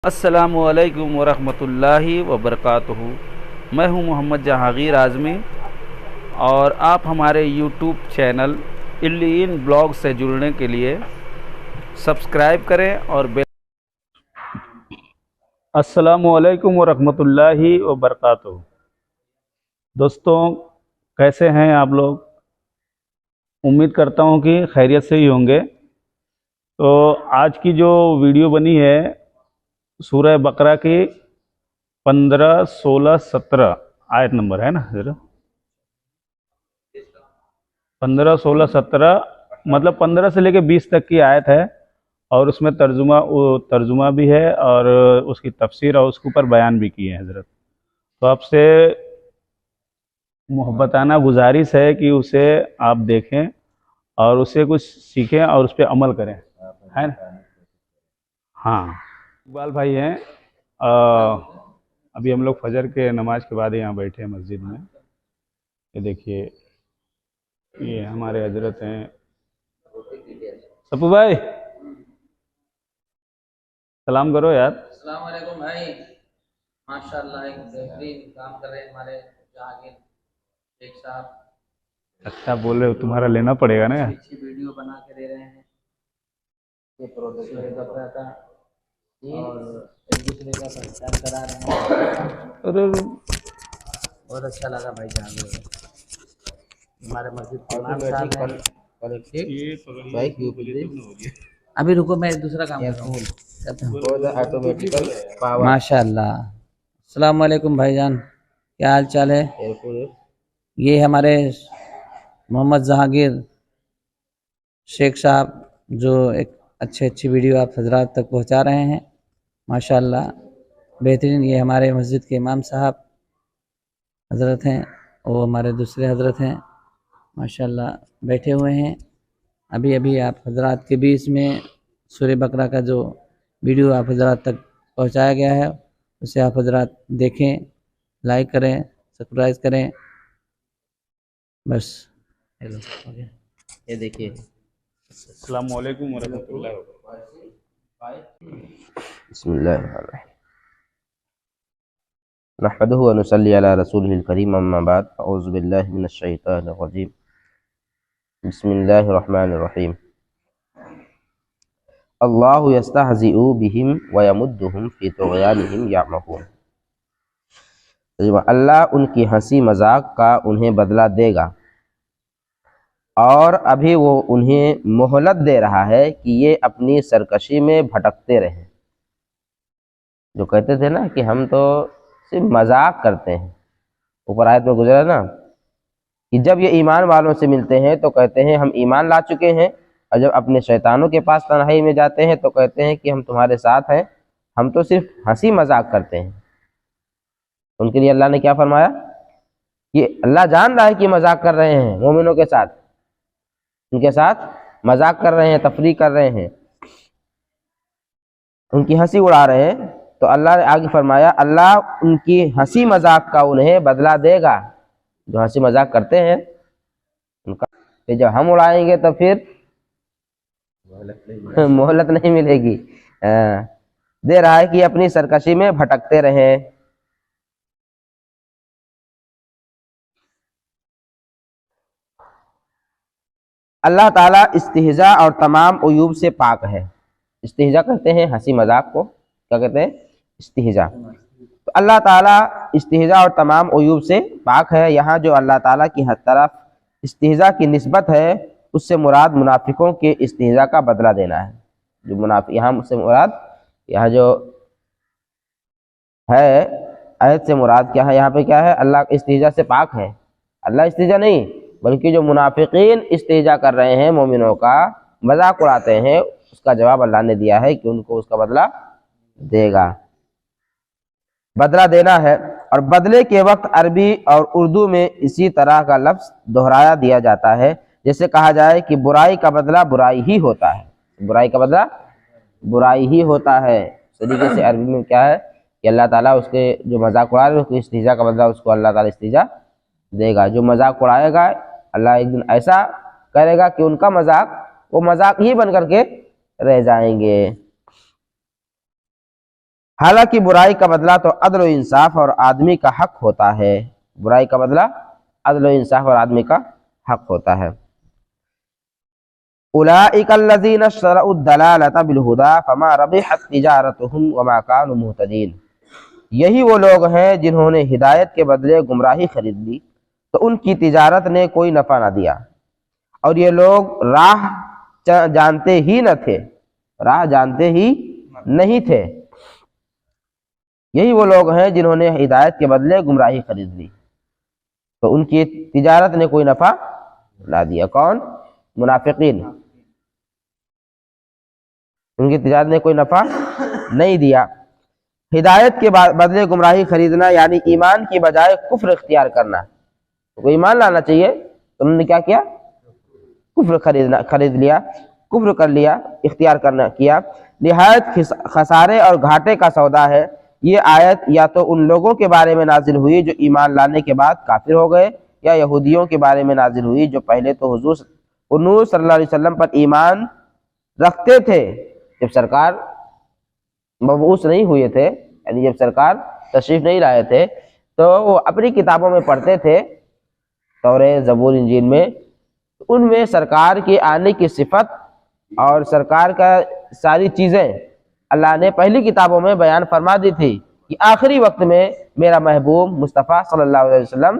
अस्सलामुअलैकुम वरहमतुल्लाहि वबरकातुहू। मैं हूं मोहम्मद जहांगीर आज़मी और आप हमारे यूट्यूब चैनल इल्लियीन ब्लॉग से जुड़ने के लिए सब्सक्राइब करें और बेल। अस्सलामुअलैकुम वरहमतुल्लाहि वबरकातुहू। दोस्तों, कैसे हैं आप लोग? उम्मीद करता हूं कि खैरियत से ही होंगे। तो आज की जो वीडियो बनी है सूरह बकरा की 15, 16, 17 आयत नंबर है ना ज़रा 15, 16, 17 मतलब 15 से लेकर 20 तक की आयत है। और उसमें तर्जुमा भी है और उसकी तफसीर और उसके ऊपर बयान भी किए हैं हज़रत। तो आपसे मोहब्बताना गुजारिश है कि उसे आप देखें और उससे कुछ सीखें और उस पर अमल करें, है ना? हाँ, इकबाल भाई हैं। अभी हम लोग फजर के नमाज के बाद यहाँ बैठे हैं मस्जिद में। ये देखिए, ये हमारे हजरत हैं सपू भाई, सलाम करो यार। अस्सलाम वालेकुम भाई। माशाल्लाह एक बेहतरीन काम कर रहे हैं हमारे जहांगीर शेख साहब। अच्छा बोल रहे हो, तुम्हारा लेना पड़ेगा ना यार। अच्छी बना के दे रहे हैं ये प्रोजेक्ट का और एक दूसरे का पहचान करा रहे हैं। अरे बहुत अच्छा लगा भाई जहांगीर हमारे मस्जिद के इमाम साहब हैं। अभी रुको, मैं दूसरा काम कर रहा हूँ। माशाल्लाह। अस्सलाम वालेकुम भाईजान, क्या हाल चाल है? ये हमारे मोहम्मद जहांगीर शेख साहब जो एक अच्छी वीडियो आप हजरात तक पहुंचा रहे हैं। माशाल्लाह बेहतरीन। ये हमारे मस्जिद के इमाम साहब हजरत हैं, वो हमारे दूसरे हजरत हैं। माशाल्लाह बैठे हुए हैं। अभी अभी आप हजरात के बीच में सूरह बकरा का जो वीडियो आप हजरात तक पहुंचाया गया है उसे आप हजरात देखें, लाइक करें, सब्सक्राइब करें। बस हेलो, ओके। ये देखिए, अस्सलाम वालेकुम वरहमतुल्लाहि वबरकातुहू। बिस्मिल्लाहिर्रहमानिर्रहीम। नहमदुहु व नुसल्ली अला रसूलिहिल करीम, अम्मा बाद, अऊज़ु बिल्लाहि मिनश शैतानिर रजीम, बिस्मिल्लाहिर्रहमानिर्रहीम। अल्लाहु यस्तहज़िउ बिहिम व यमुद्दुहुम फ़ी तुग़यानिहिम यअमहून। अल्लाह उनकी हंसी मजाक का उन्हें बदला देगा और अभी वो उन्हें मोहलत दे रहा है कि ये अपनी सरकशी में भटकते रहें। जो कहते थे ना कि हम तो सिर्फ मजाक करते हैं, ऊपर आयत में गुजरा ना कि जब ये ईमान वालों से मिलते हैं तो कहते हैं हम ईमान ला चुके हैं, और जब अपने शैतानों के पास तन्हाई में जाते हैं तो कहते हैं कि हम तुम्हारे साथ हैं, हम तो सिर्फ हंसी मजाक करते हैं। उनके लिए अल्लाह ने क्या फरमाया कि अल्लाह जान रहा है कि मजाक कर रहे हैं मोमिनों के साथ, उनके साथ मजाक कर रहे हैं, तफरीक कर रहे हैं, उनकी हंसी उड़ा रहे हैं। तो अल्लाह ने आगे फरमाया अल्लाह उनकी हंसी मजाक का उन्हें बदला देगा। जो हंसी मजाक करते हैं उनका, फिर जब हम उड़ाएंगे तो फिर मोहलत नहीं मिलेगी। दे रहा है कि अपनी सरकशी में भटकते रहें। अल्लाह ताला इस्तिहजा और तमाम उयूब से पाक है। इस्तिहजा कहते हैं हंसी मजाक को, क्या कहते हैं? इस्तिहजा। तो अल्लाह ताला इस्तिहजा और तमाम उयूब से पाक है। यहाँ जो अल्लाह ताला की हर तरफ इस्तिहजा की निस्बत है उससे मुराद मुनाफिकों के इस्तिहजा का बदला देना है। जो मुनाफिक, यहाँ से मुराद, यहाँ जो है आयत से मुराद क्या है? यहाँ पे क्या है? अल्लाह इस्तिहजा से पाक है। अल्लाह इस्तिहजा नहीं, बल्कि जो मुनाफिकीन इस्तिहजा कर रहे हैं, मोमिनों का मजाक उड़ाते हैं, उसका जवाब अल्लाह ने दिया है कि उनको उसका बदला देगा। बदला देना है। और बदले के वक्त अरबी और उर्दू में इसी तरह का लफ्ज़ दोहराया दिया जाता है, जैसे कहा जाए कि बुराई का बदला बुराई ही होता है। बुराई का बदला बुराई ही होता है। इस तरीके से अरबी में क्या है कि अल्लाह ताला उसके जो मजाक उड़ा रहे हैं उसको इस्तिहजा का बदला उसको अल्लाह ताला इस्तिहजा देगा। जो मजाक उड़ाएगा अल्लाह एक दिन ऐसा करेगा कि उनका मजाक वो मजाक ही बन करके रह जाएंगे। हालांकि बुराई का बदला तो अदल व इंसाफ और आदमी का हक होता है। बुराई का बदला अदल व इंसाफ और आदमी का हक होता है। उलाइकल्लज़ीना इश्तरउद्दलालता बिलहुदा फमा रबिहत तिजारतुहुम वमा कानू मुहतदीन। यही वो लोग हैं जिन्होंने हिदायत के बदले गुमराही खरीद ली तो उनकी तिजारत ने कोई नफा ना दिया, और ये लोग राह जानते ही न थे, राह जानते ही नहीं थे। यही वो लोग हैं जिन्होंने हिदायत के बदले गुमराही खरीद ली तो उनकी तिजारत ने कोई नफा ना दिया। कौन? मुनाफिकीन। उनकी तिजारत ने कोई नफा नहीं दिया। हिदायत के बदले गुमराही खरीदना यानी ईमान की बजाय कुफ्र इख्तियार करना। तो कोई ईमान लाना चाहिए तो उन्होंने क्या किया? कुफ्र खरीद लिया, कुफ्र कर लिया, इख्तियार करना किया। निहायत खसारे और घाटे का सौदा है। ये आयत या तो उन लोगों के बारे में नाजिल हुई जो ईमान लाने के बाद काफिर हो गए, या यहूदियों के बारे में नाजिल हुई जो पहले तो हुजूर सल्लल्लाहु अलैहि वसल्लम पर ईमान रखते थे जब सरकार मबऊस नहीं हुए थे, यानी जब सरकार तशरीफ नहीं लाए थे, तो वो अपनी किताबों में पढ़ते थे, तौरात, ज़बूर, इंजील में, उनमें सरकार के आने की सिफत और सरकार का सारी चीज़ें अल्लाह ने पहली किताबों में बयान फरमा दी थी कि आखिरी वक्त में मेरा महबूब मुस्तफ़ा सल्लल्लाहु अलैहि वसल्लम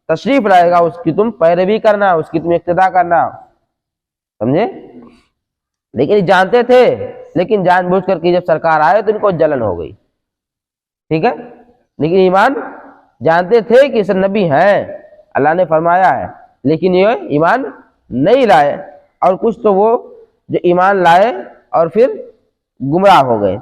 तशरीफ लाएगा, उसकी तुम पैरवी करना, उसकी तुम इक्तिदा करना। समझे? लेकिन जानते थे, लेकिन जानबूझ कर कि जब सरकार आए तो इनको जलन हो गई। ठीक है? लेकिन ईमान जानते थे कि इस नबी हैं, अल्लाह ने फरमाया है, लेकिन ये ईमान नहीं लाए। और कुछ तो वो जो ईमान लाए और फिर गुमराह हो गए।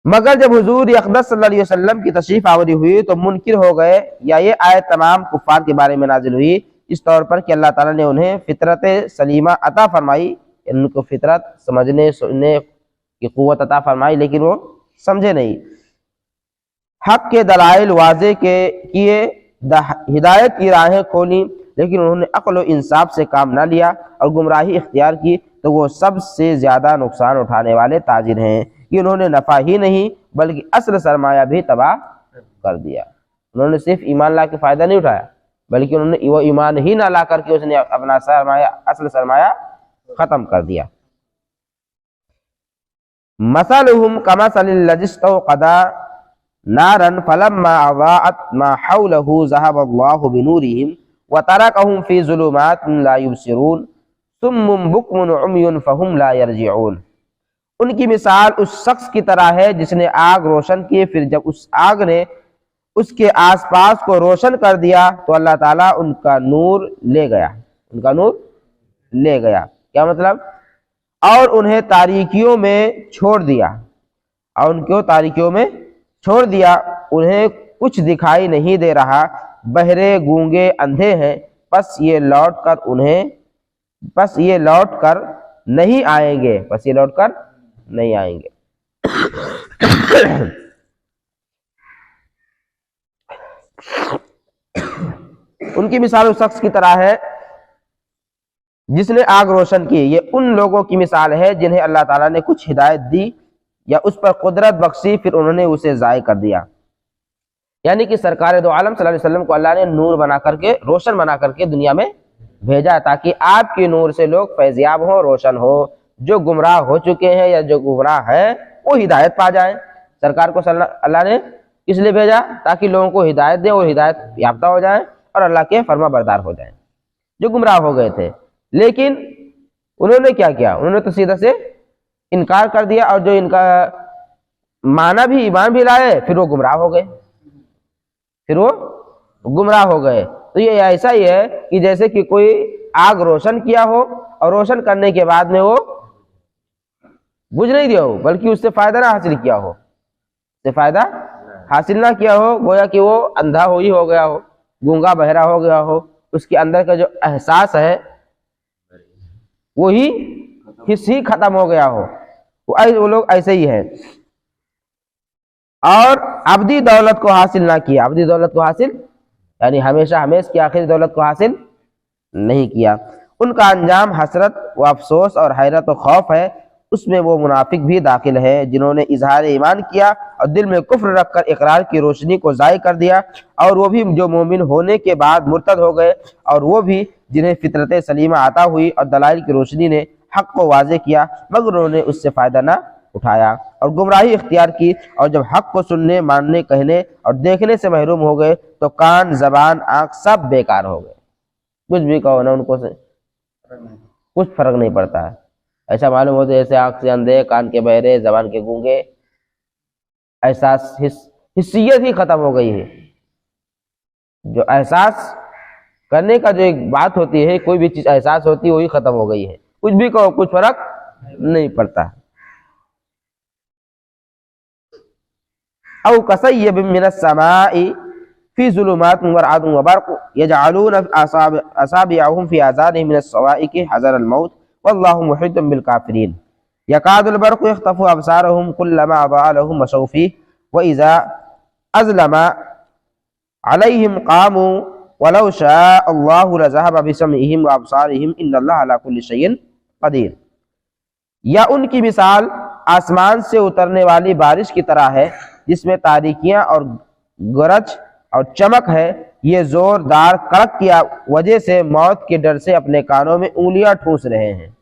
मगर जब हुजूर अक़दस सल्लल्लाहु अलैहि वसल्लम की तशरीफ आवरी हुई तो मुनकिर हो गए। या ये आयत तमाम कुफ़ार के बारे में नाजिल हुई इस तौर पर कि अल्लाह ताला ने उन्हें फितरत सलीमा अता फरमाई, उनको फितरत समझने सुनने की क़ुव्वत अता फरमाई, लेकिन वो समझे नहीं। हक के दलाइल वाज़े के किए, हिदायत की राहें खोली, लेकिन उन्होंने अक्ल व इंसाफ से काम ना लिया और गुमराही इख्तियार की, तो वो सबसे ज़्यादा नुकसान उठाने वाले ताजिर हैं कि उन्होंने नफ़ा ही नहीं बल्कि असल सरमाया भी तबाह कर दिया। उन्होंने सिर्फ ईमान ला के फ़ायदा नहीं उठाया, बल्कि उन्होंने वो ईमान ही ना ला करके उसने अपना सरमाया, असल सरमाया ख़त्म कर दिया। मसलुहुम कमसलिल लज़ी इस्तौक़दा नारन फलम्मा अज़ाअत मा हौलहु ज़हबल्लाहु बिनूरिहिम व तरकहुम फ़ी ज़ुलुमातिन ला युबसिरून सुम्मुन बुक्मुन उम्युन फ़हुम ला यरजिऊन। उनकी मिसाल उस शख्स की तरह है जिसने आग रोशन की, फिर जब उस आग ने उसके आसपास को रोशन कर दिया तो अल्लाह ताला उनका नूर ले गया, उनका नूर ले गया। क्या मतलब? और उन्हें तारीकियों में छोड़ दिया, और उनको तारीकियों में छोड़ दिया, उन्हें कुछ दिखाई नहीं दे रहा, बहरे गूंगे अंधे हैं, बस ये लौट कर नहीं आएंगे, बस ये लौट कर नहीं आएंगे। उनकी मिसाल उस शख्स की तरह है जिसने आग रोशन की। ये उन लोगों की मिसाल है जिन्हें अल्लाह ताला ने कुछ हिदायत दी या उस पर कुदरत बख्शी, फिर उन्होंने उसे ज़ाय कर दिया। यानी कि सरकार दो आलम सल्लल्लाहु अलैहि वसल्लम को अल्लाह ने नूर बना करके, रोशन बना करके दुनिया में भेजा, ताकि आपके नूर से लोग फैज़याब हो, रोशन हो। जो गुमराह हो चुके हैं या जो गुमराह है वो हिदायत पा जाए। सरकार को अल्लाह ने इसलिए भेजा ताकि लोगों को हिदायत दे, वो हिदायत याफ्ता हो जाए और अल्लाह के फरमा बरदार हो जाए जो गुमराह हो गए थे। लेकिन उन्होंने क्या किया? उन्होंने तो सीधा से इनकार कर दिया, और जो इनका माना भी, ईमान भी लाए, फिर वो गुमराह हो गए, फिर वो गुमराह हो गए। तो ये ऐसा ही है कि जैसे कि कोई आग रोशन किया हो और रोशन करने के बाद में वो बुझ नहीं दिया हो, बल्कि उससे फायदा ना हासिल किया हो, उससे फायदा हासिल ना किया हो, गोया कि वो अंधा हो गया हो, गूंगा बहरा हो गया हो, उसके अंदर का जो एहसास है वही हिस्स ही खत्म हो गया हो। वो लोग ऐसे ही है। और अब्दी दौलत को हासिल ना किया, अब्दी दौलत को हासिल यानी हमेशा हमेश की आखिरी दौलत को हासिल नहीं किया। उनका अंजाम हसरत व अफसोस और हैरत व खौफ है। उसमें वो मुनाफिक भी दाखिल है जिन्होंने इजहार ईमान किया और दिल में कुफ्र रखकर इकरार की रोशनी को ज़ाय कर दिया, और वो भी जो मोमिन होने के बाद मुर्तद हो गए, और वो भी जिन्हें फितरत सलीमा अता हुई और दलाइल की रोशनी ने हक को वाज़े किया मगर उन्होंने उससे फ़ायदा ना उठाया और गुमराही इख्तियार की, और जब हक को सुनने, मानने, कहने और देखने से महरूम हो गए तो कान, जबान, आँख सब बेकार हो गए। कुछ भी कहो ना, उनको से कुछ फर्क नहीं पड़ता है। ऐसा मालूम होता है जैसे आँख से अंधे, कान के बहरे, जबान के गूंगे, एहसास हिस्सियत ही खत्म हो गई है। जो एहसास करने का जो एक बात होती है, कोई भी चीज एहसास होती है, वही खत्म हो गई है। कुछ भी कहो, कुछ फर्क नहीं पड़ता। औ कसय्यबिन मिनस समाई फी ज़ुलुमातिन व रअदुन व बर्क़ यजअलूना असाबिअहुम फी आज़ानिहिम मिनस सवाइक़ि हज़रल मौत वल्लाहु मुहीतुम बिल काफ़िरीन यकादुल बर्क़ु यख़्तफ़ु अबसारहुम कुल्लमा अज़ाअ लहुम मशौ फ़ीह व इज़ा अज़लमा अलैहिम क़ामू वलौ शाअ अल्लाहु लज़हब बिसमइहिम व अबसारिहिम इन्नल्लाहा अला कुल्लि शैइन क़दीर। या उनकी मिसाल आसमान से उतरने वाली बारिश की तरह है जिसमें तारीकियां और गरज और चमक है। ये जोरदार कड़क की वजह से मौत के डर से अपने कानों में उंगलियां ठूस रहे हैं।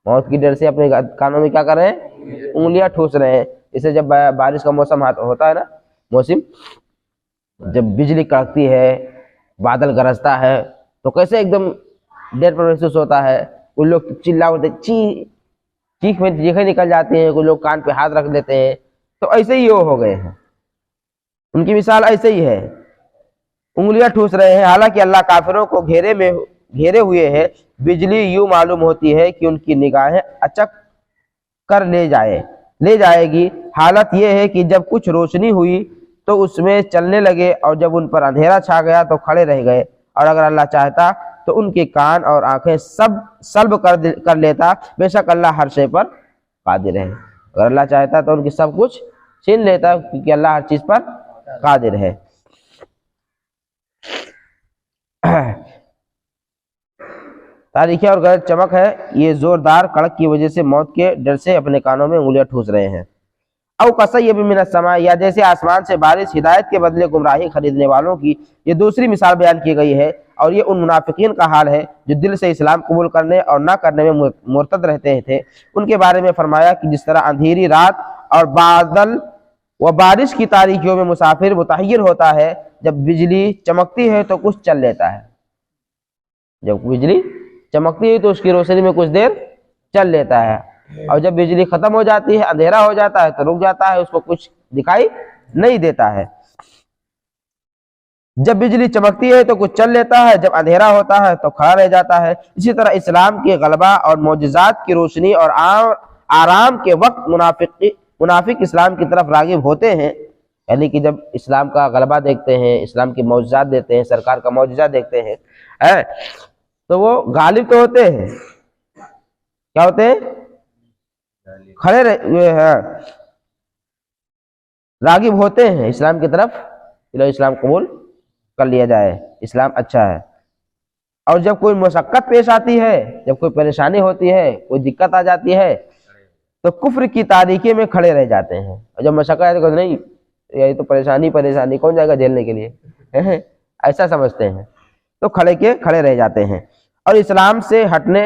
मौत की डर से अपने कानों में क्या कर रहे हैं? उंगलियां ठूस रहे हैं। इसे जब बारिश का मौसम होता है ना, मौसम जब बिजली कड़कती है, बादल गरजता है, तो कैसे एकदम डर पर महसूस होता है। कुछ लोग चिल्ला उठते, चीख में चीखें निकल जाती हैं, कुछ लोग कान पे हाथ रख लेते हैं। तो ऐसे ही वो हो गए हैं। उनकी मिसाल ऐसे ही है, उंगलियां ठूस रहे हैं। हालांकि अल्लाह काफिरों को घेरे हुए है। बिजली यूं मालूम होती है कि उनकी निगाहें अचक कर ले जाएगी। हालत यह है कि जब कुछ रोशनी हुई तो उसमें चलने लगे, और जब उन पर अंधेरा छा गया तो खड़े रह गए। और अगर अल्लाह चाहता तो उनके कान और आंखें सब सल्ब कर लेता। बेशक अल्लाह हर शय पर कादिर है। अगर अल्लाह चाहता तो उनकी सब कुछ छीन लेता, क्योंकि अल्लाह हर चीज पर कादिर है। तारीखी और गलत चमक है। ये जोरदार कड़क की वजह से मौत के डर से अपने कानों में उंगलियां ठूस रहे हैं। औ कसय्यबिन मिनस समा, या जैसे आसमान से बारिश हिदायत के बदले गुमराही खरीदने वालों की ये दूसरी मिसाल बयान की गई है। और ये उन मुनाफिकीन का हाल है जो दिल से इस्लाम कबूल करने और ना करने में मुर्तद रहते थे। उनके बारे में फरमाया कि जिस तरह अंधेरी रात और बादल व बारिश की तारीखियों में मुसाफिर मुतहय्यर होता है, जब बिजली चमकती है तो कुछ चल लेता है। जब बिजली चमकती है तो उसकी रोशनी में कुछ देर चल लेता है, और जब बिजली खत्म हो जाती है, अंधेरा हो जाता है तो रुक जाता है, उसको कुछ दिखाई नहीं देता है। जब बिजली चमकती है तो कुछ चल लेता है, जब अंधेरा होता है तो खड़ा रह जाता है। इसी तरह इस्लाम के गलबा और मौजज़ात की रोशनी और आराम के वक्त मुनाफिक इस्लाम की तरफ रागिब होते हैं। यानी कि जब इस्लाम का गलबा देखते हैं, इस्लाम की मौजज़ात देखते हैं, सरकार का मौजज़ा देखते हैं, तो वो गालिब तो होते हैं। क्या होते हैं? खड़े रागिब होते हैं इस्लाम की तरफ, चलो इस्लाम कबूल कर लिया जाए, इस्लाम अच्छा है। और जब कोई मुशक्कत पेश आती है, जब कोई परेशानी होती है, कोई दिक्कत आ जाती है, तो कुफ्र की तारीकी में खड़े रह जाते हैं। और जब मशक्कत आती है तो नहीं, यही तो परेशानी, कौन जाएगा झेलने के लिए, ऐसा समझते हैं, तो खड़े रह जाते हैं और इस्लाम से हटने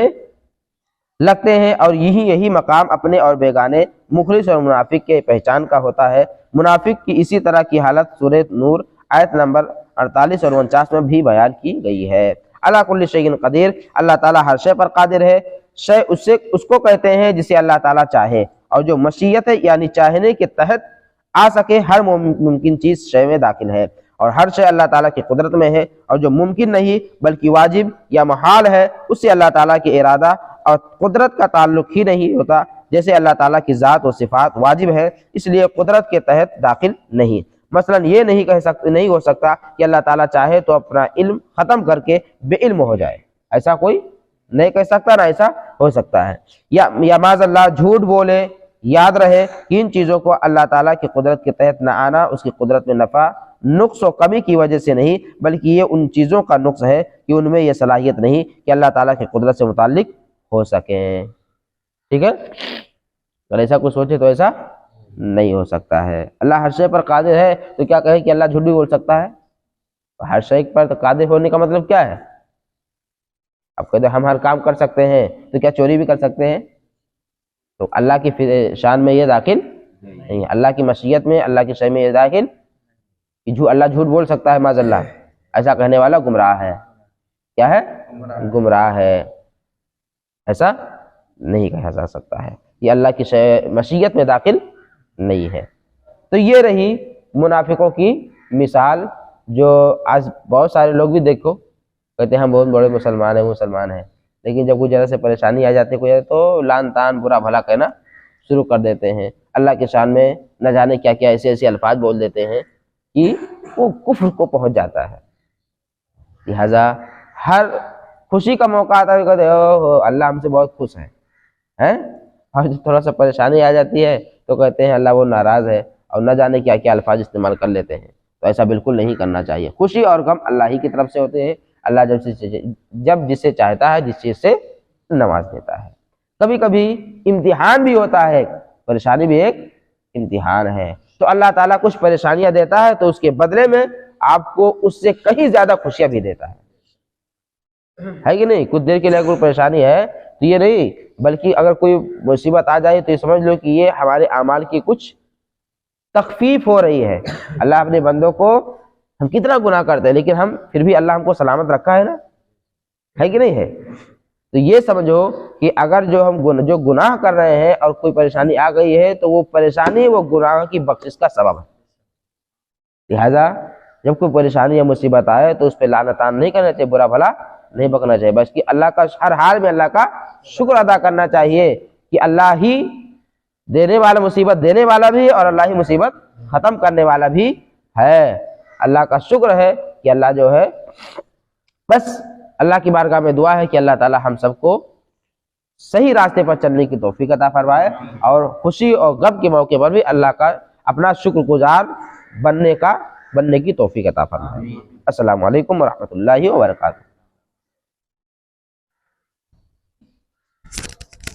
लगते हैं। और यही मकाम अपने और बेगाने, मुखलिस और मुनाफिक के पहचान का होता है। मुनाफिक की इसी तरह की हालत सूरह नूर आयत नंबर 48 और 49 में भी बयान की गई है। अला कुल्लि शैइन कदीर, अल्लाह ताला हर शय पर कादिर है। शय उसको कहते हैं जिसे अल्लाह ताला चाहे, और जो मशीयत है यानी चाहने के तहत आ सके, हर मुमकिन चीज शय में दाखिल है। और हर शय अल्लाह ताला की कुदरत में है, और जो मुमकिन नहीं बल्कि वाजिब या महाल है, उससे अल्लाह ताला के इरादा और कुदरत का ताल्लुक ही नहीं होता। जैसे अल्लाह ताला की ज़ात और सिफात वाजिब है, इसलिए कुदरत के तहत दाखिल नहीं। मसलन ये नहीं हो सकता कि अल्लाह ताला चाहे तो अपना इल्म ख़त्म करके बेइल्म हो जाए, ऐसा कोई नहीं कह सकता, ना ऐसा हो सकता है। या माज़अल्लाह झूठ बोले। याद रहे कि इन चीज़ों को अल्लाह ताला की कुदरत के तहत न आना उसकी कुदरत में नफ़ा, नुक्स और कमी की वजह से नहीं, बल्कि ये उन चीज़ों का नुक्स है कि उनमें यह सलाहियत नहीं कि अल्लाह ताला की कुदरत से मुताल्लिक हो सके। ठीक है। अगर ऐसा कुछ सोचे तो ऐसा नहीं हो सकता है। अल्लाह हर शय पर कादिर है, तो क्या कहे कि अल्लाह झूठ भी बोल सकता है? तो हर शय पर तो कादिर होने का मतलब क्या है? आप कहते हम हर काम कर सकते हैं, तो क्या चोरी भी कर सकते हैं? तो अल्लाह की शान में ये दाखिल नहीं है, अल्लाह की मशीयत में, अल्लाह की शय में ये दाखिल कि अल्लाह झूठ बोल सकता है माज़अल्लाह, ऐसा कहने वाला गुमराह है। क्या है? गुमराह है। ऐसा नहीं कहा जा सकता है, ये अल्लाह की मशीयत में दाखिल नहीं है। तो ये रही मुनाफिकों की मिसाल, जो आज बहुत सारे लोग भी देखो कहते हैं हम बहुत बड़े मुसलमान हैं, लेकिन जब कोई ज़रा से परेशानी आ जाती है कोई तो लान तान बुरा भला कहना शुरू कर देते हैं। अल्लाह के शान में न जाने क्या क्या ऐसे ऐसे अल्फाज बोल देते हैं कि वो कुफ्र को पहुंच जाता है। लिहाजा हर खुशी का मौका आता है कहते हो अल्लाह हमसे बहुत खुश है, और जब थोड़ा सा परेशानी आ जाती है तो कहते हैं अल्लाह वो नाराज़ है, और न जाने क्या क्या अल्फाज इस्तेमाल कर लेते हैं। तो ऐसा बिल्कुल नहीं करना चाहिए। खुशी और गम अल्लाह ही की तरफ से होते हैं। अल्लाह जब जिसे चाहता है, जिस चीज़ से नवाज देता है। कभी कभी इम्तिहान भी होता है, परेशानी भी एक इम्तिहान है। तो अल्लाह ताला कुछ परेशानियां देता है, तो उसके बदले में आपको उससे कहीं ज़्यादा खुशियां भी देता है कि नहीं? कुछ देर के लिए कोई परेशानी है तो ये नहीं, बल्कि अगर कोई मुसीबत आ जाए तो ये समझ लो कि ये हमारे अमाल की कुछ तखफीफ हो रही है। अल्लाह अपने बंदों को, हम कितना गुनाह करते हैं लेकिन हम फिर भी अल्लाह हमको सलामत रखा है ना, है कि नहीं है? तो ये समझो कि अगर जो हम जो गुनाह कर रहे हैं और कोई परेशानी आ गई है, तो वो परेशानी वो गुनाह की बख्शिश का सबब है। लिहाजा जब कोई परेशानी या मुसीबत आए तो उस पर लानतान नहीं करना चाहिए, बुरा भला नहीं बकना चाहिए, बल्कि अल्लाह का हर हाल में अल्लाह का शुक्र अदा करना चाहिए कि अल्लाह ही देने वाला, मुसीबत देने वाला भी, और अल्लाह ही मुसीबत ख़त्म करने वाला भी है। अल्लाह का शुक्र है कि अल्लाह जो है, बस अल्लाह की बारगाह में दुआ है कि अल्लाह ताला हम सबको सही रास्ते पर चलने की तौफीक अता फरमाए, और खुशी और गम के मौके पर भी अल्लाह का अपना शुक्रगुजार बनने की तौफीक अता फरमाए। अस्सलामु अलैकुम व रहमतुल्लाहि व बरकातुहू।